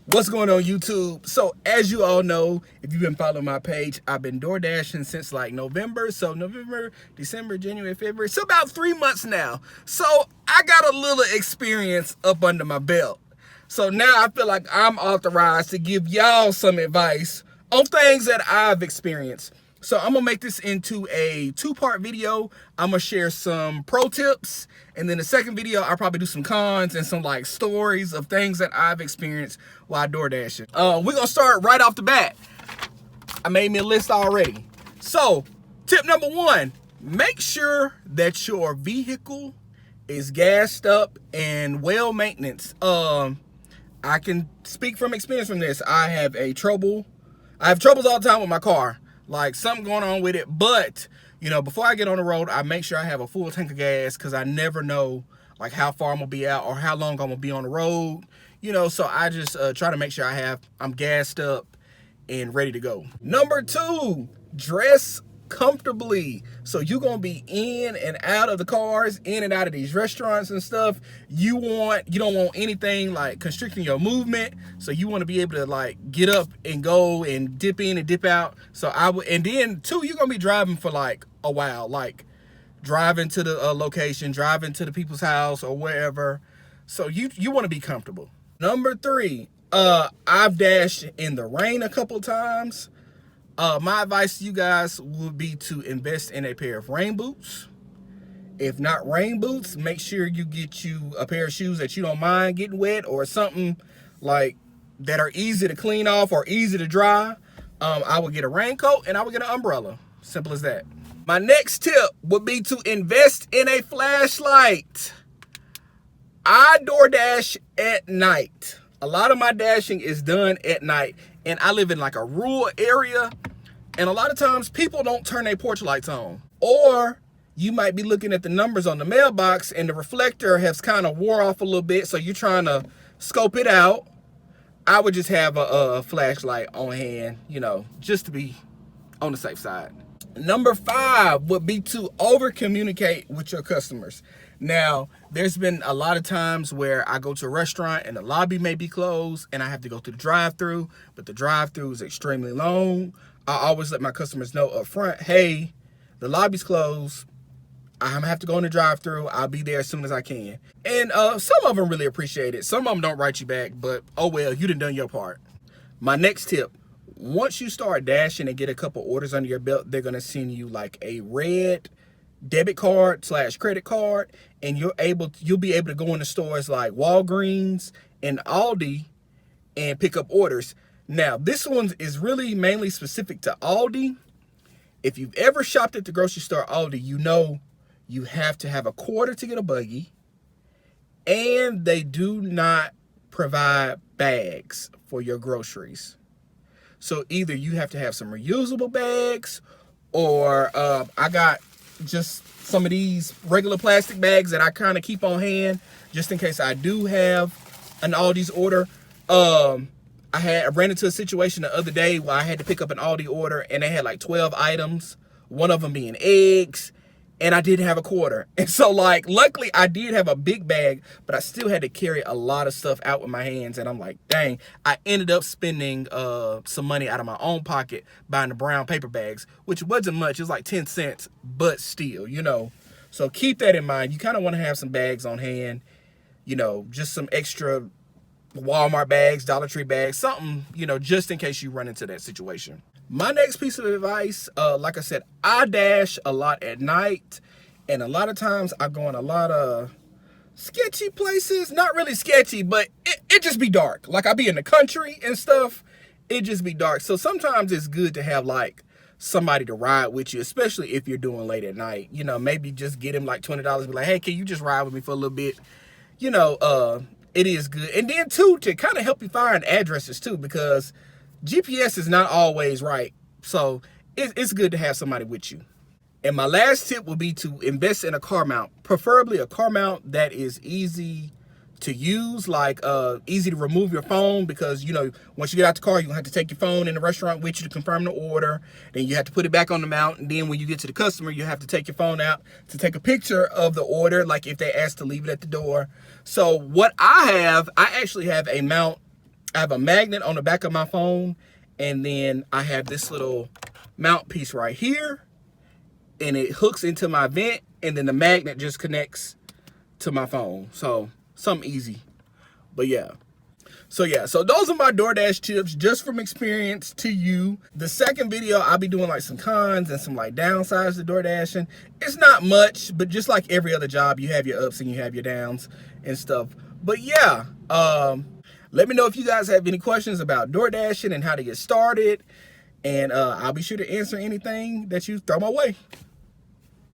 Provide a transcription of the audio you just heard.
What's going on, YouTube? So as you all know, if you've been following my page, I've been DoorDashing since like November. So November, December, January, February. So about 3 months now. So I got a little experience up under my belt. So now I feel like I'm authorized to give y'all some advice on things that I've experienced. So I'm gonna make this into a 2-part video. I'm gonna share some pro tips, and then the second video I'll probably do some cons and some like stories of things that I've experienced while door dashing. We're gonna start right off the bat. I made me a list already. So tip number 1, make sure that your vehicle is gassed up and well maintenance. I can speak from experience from this. I have troubles all the time with my car. Like something going on with it, but you know, before I get on the road, I make sure I have a full tank of gas because I never know like how far I'm gonna be out or how long I'm gonna be on the road, you know. So I just try to make sure I'm gassed up and ready to go. Number 2, dress comfortably. So you're gonna be in and out of the cars, in and out of these restaurants and stuff. You don't want anything like constricting your movement. So you want to be able to like get up and go and dip in and dip out. So and then 2, you're gonna be driving for like a while, like driving to the location, driving to the people's house or wherever. So you want to be comfortable. Number 3, I've dashed in the rain a couple times. My advice to you guys would be to invest in a pair of rain boots. If not rain boots, make sure you get you a pair of shoes that you don't mind getting wet, or something like that are easy to clean off or easy to dry. I would get a raincoat and I would get an umbrella. Simple as that. My next tip would be to invest in a flashlight. I DoorDash at night. A lot of my dashing is done at night, and I live in like a rural area, and a lot of times people don't turn their porch lights on. Or you might be looking at the numbers on the mailbox and the reflector has kind of wore off a little bit, so you're trying to scope it out. I would just have a flashlight on hand, you know, just to be on the safe side. Number 5 would be to over communicate with your customers. Now, there's been a lot of times where I go to a restaurant and the lobby may be closed and I have to go to the drive-thru, but the drive-thru is extremely long. I always let my customers know up front, hey, the lobby's closed. I'm gonna have to go in the drive-thru. I'll be there as soon as I can. And some of them really appreciate it. Some of them don't write you back, but oh well, you done your part. My next tip, once you start dashing and get a couple orders under your belt, they're gonna send you like a red debit card / credit card, and you'll be able to go into stores like Walgreens and Aldi and pick up orders. Now, this one is really mainly specific to Aldi. If you've ever shopped at the grocery store Aldi, you know you have to have a quarter to get a buggy, and they do not provide bags for your groceries. So either you have to have some reusable bags, or I got just some of these regular plastic bags that I kind of keep on hand just in case I do have an Aldi's order. I ran into a situation the other day where I had to pick up an Aldi order and they had like 12 items, one of them being eggs, and I didn't have a quarter. And so like, luckily I did have a big bag, but I still had to carry a lot of stuff out with my hands. And I'm like, dang, I ended up spending some money out of my own pocket buying the brown paper bags, which wasn't much. It was like 10 cents, but still, you know. So keep that in mind. You kind of want to have some bags on hand, you know, just some extra Walmart bags, Dollar Tree bags, something, you know, just in case you run into that situation. My next piece of advice, like I said, I dash a lot at night, and a lot of times I go in a lot of sketchy places. Not really sketchy, but it just be dark. Like I be in the country and stuff, it just be dark. So sometimes it's good to have like somebody to ride with you, especially if you're doing late at night. You know, maybe just get him like $20, be like, hey, can you just ride with me for a little bit? You know, it is good. And then too, to kind of help you find addresses too, because GPS is not always right. So it's good to have somebody with you. And my last tip would be to invest in a car mount, preferably a car mount that is easy to use, like easy to remove your phone, because, you know, once you get out the car, you're gonna have to take your phone in the restaurant with you to confirm the order. Then you have to put it back on the mount. And then when you get to the customer, you have to take your phone out to take a picture of the order, like if they ask to leave it at the door. So what I actually have a mount I have a magnet on the back of my phone, and then I have this little mount piece right here, and it hooks into my vent, and then the magnet just connects to my phone. So something easy. But yeah. So those are my DoorDash tips, just from experience to you. The second video, I'll be doing like some cons and some like downsides to DoorDashing. It's not much, but just like every other job, you have your ups and you have your downs and stuff. But yeah, let me know if you guys have any questions about DoorDashing and how to get started. And I'll be sure to answer anything that you throw my way.